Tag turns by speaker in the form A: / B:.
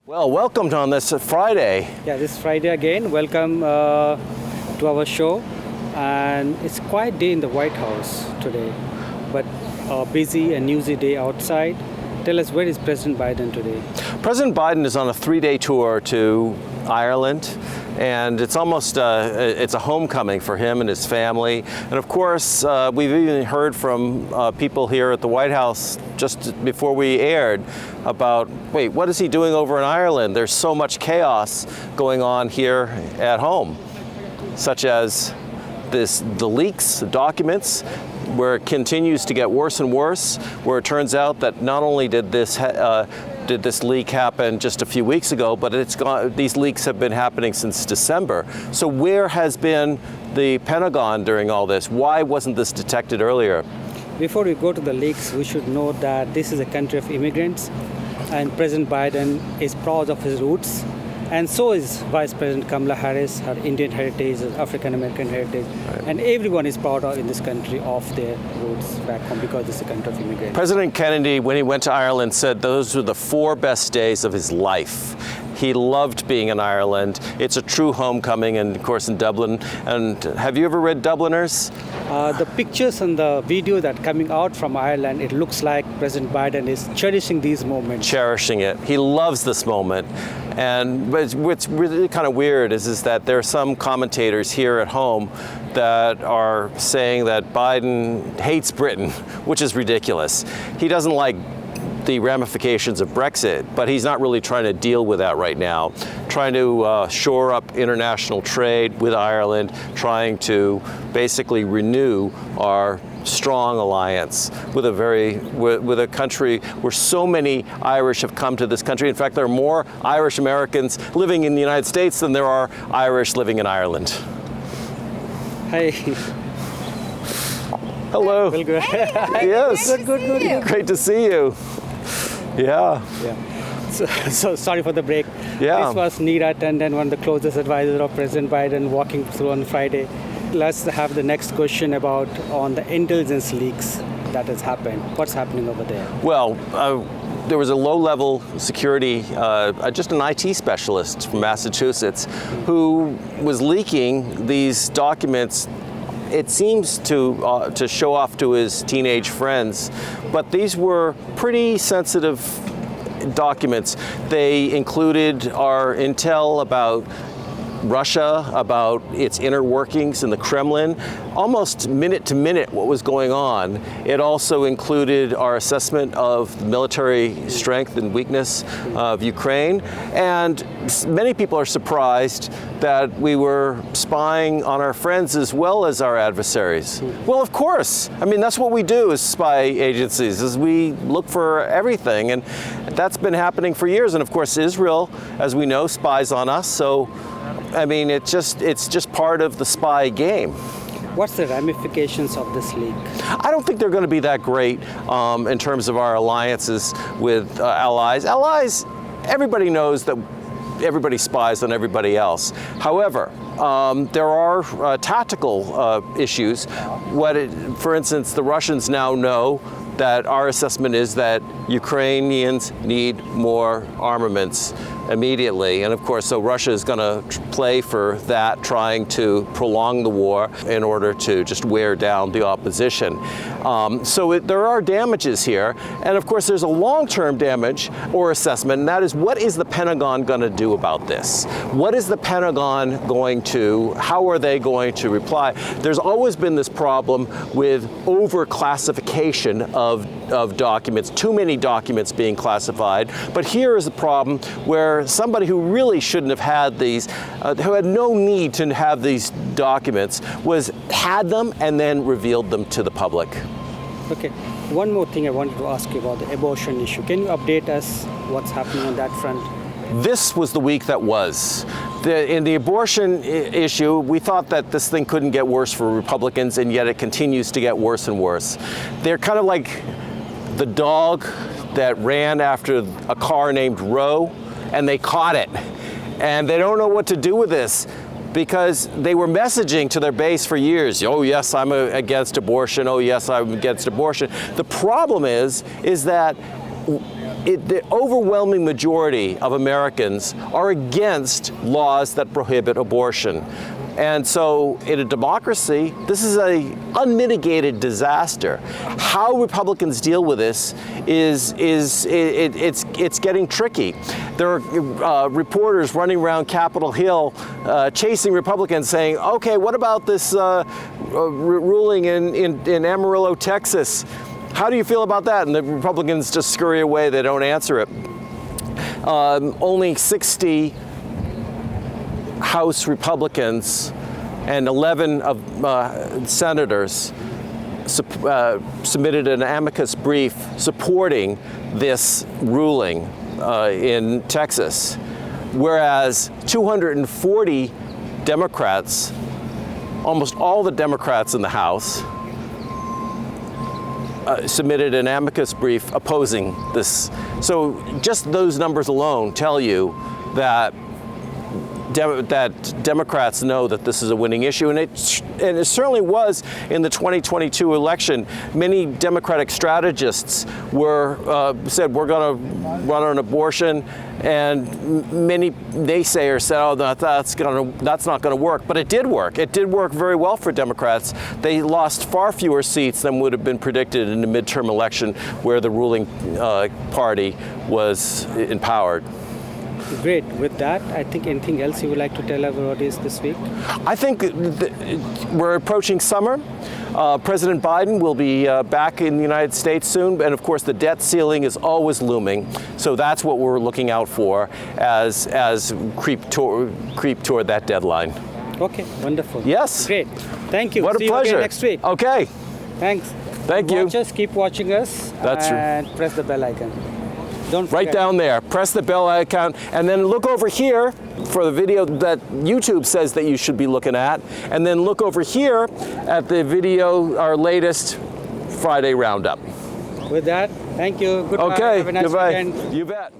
A: Well, welcome on this Friday.
B: Yeah, this Friday again. Welcome to our show. And it's a quiet day in the White House today, but a busy and newsy day outside. Tell us, where is President Biden today?
A: President Biden is on a 3-day tour to Ireland, and it's almost it's a homecoming for him and his family. And of course, we've even heard from people here at the White House just before we aired about, wait, what is he doing over in Ireland? There's so much chaos going on here at home, such as the leaks, the documents, where it continues to get worse and worse, where it turns out that not only did this leak happen just a few weeks ago, but these leaks have been happening since December. So where has been the Pentagon during all this? Why wasn't this detected earlier?
B: Before we go to the leaks, we should know that this is a country of immigrants, and President Biden is proud of his roots. And so is Vice President Kamala Harris, her Indian heritage, African American heritage, right. And everyone is proud in this country of their roots back home because it's a country of immigrants.
A: President Kennedy, when he went to Ireland, said those were the 4 best days of his life. He loved being in Ireland. It's a true homecoming, and of course in Dublin. And have you ever read Dubliners?
B: The pictures and the video that coming out from Ireland, it looks like President Biden is cherishing these moments.
A: Cherishing it. He loves this moment. And what's really kind of weird is that there are some commentators here at home that are saying that Biden hates Britain, which is ridiculous. He doesn't like the ramifications of Brexit, but he's not really trying to deal with that right now. Trying to shore up international trade with Ireland, trying to basically renew our strong alliance with a country where so many Irish have come to this country. In fact, there are more Irish Americans living in the United States than there are Irish living in Ireland.
B: Hey.
A: Hello.
B: Well, good.
C: Hey,
A: yes.
B: Good.
A: Great to see you. Yeah.
B: So sorry for the break.
A: Yeah.
B: This was Neera Tanden, one of the closest advisors of President Biden, walking through on Friday. Let's have the next question about on the intelligence leaks that has happened. What's happening over there?
A: Well, there was a low-level security, just an IT specialist from Massachusetts, who was leaking these documents. It seems to show off to his teenage friends, but these were pretty sensitive documents. They included our intel about Russia, about its inner workings in the Kremlin, almost minute to minute what was going on. It also included our assessment of military strength and weakness of Ukraine. And many people are surprised that we were spying on our friends as well as our adversaries. Well, of course. I mean, that's what we do as spy agencies, is we look for everything. And that's been happening for years. And of course, Israel, as we know, spies on us. So I mean, it's just part of the spy game.
B: What's the ramifications of this leak?
A: I don't think they're going to be that great in terms of our alliances with allies. Allies, everybody knows that everybody spies on everybody else. However, there are tactical issues. For instance, the Russians now know that our assessment is that Ukrainians need more armaments immediately. And of course, so Russia is going to play for that, trying to prolong the war in order to just wear down the opposition. There are damages here. And of course, there's a long-term damage or assessment, and that is, what is the Pentagon going to do about this? What is the Pentagon how are they going to reply? There's always been this problem with over-classification of documents, too many documents being classified. But here is a problem where somebody who really shouldn't have had these, who had no need to have these documents, had them and then revealed them to the public.
B: Okay, one more thing I wanted to ask you about the abortion issue. Can you update us what's happening on that front?
A: This was the week that was. In the abortion issue, we thought that this thing couldn't get worse for Republicans, and yet it continues to get worse and worse. They're kind of like the dog that ran after a car named Roe, and they caught it. And they don't know what to do with this, because they were messaging to their base for years, oh yes, I'm against abortion, oh yes, I'm against abortion. The problem is that the overwhelming majority of Americans are against laws that prohibit abortion. And so in a democracy, this is an unmitigated disaster. How Republicans deal with this it's getting tricky. There are reporters running around Capitol Hill chasing Republicans saying, okay, what about this ruling in Amarillo, Texas? How do you feel about that? And the Republicans just scurry away, they don't answer it. Only 60 House Republicans and 11 of senators submitted an amicus brief supporting this ruling in Texas, whereas 240 Democrats, almost all the Democrats in the House, submitted an amicus brief opposing this. So just those numbers alone tell you that Democrats know that this is a winning issue, and it certainly was in the 2022 election. Many Democratic strategists said we're going to run on abortion, and many naysayers said, oh, that's not going to work. But it did work. It did work very well for Democrats. They lost far fewer seats than would have been predicted in the midterm election, where the ruling party was empowered.
B: Great. With that, I think anything else you would like to tell our audience this week?
A: I think we're approaching summer. President Biden will be back in the United States soon, and of course the debt ceiling is always looming. So that's what we're looking out for as creep toward that deadline.
B: Okay, wonderful.
A: Yes.
B: Great. Thank you.
A: What a
B: See
A: pleasure.
B: you again next week.
A: Okay.
B: Thanks.
A: Thank you.
B: Just keep watching us.
A: That's
B: and press the bell icon. Don't forget.
A: Right down there. Press the bell icon, and then look over here for the video that YouTube says that you should be looking at, and then look over here at the video, our latest Friday roundup.
B: With that, thank you. Goodbye.
A: Okay.
B: Have a nice
A: Goodbye.
B: weekend.
A: You bet.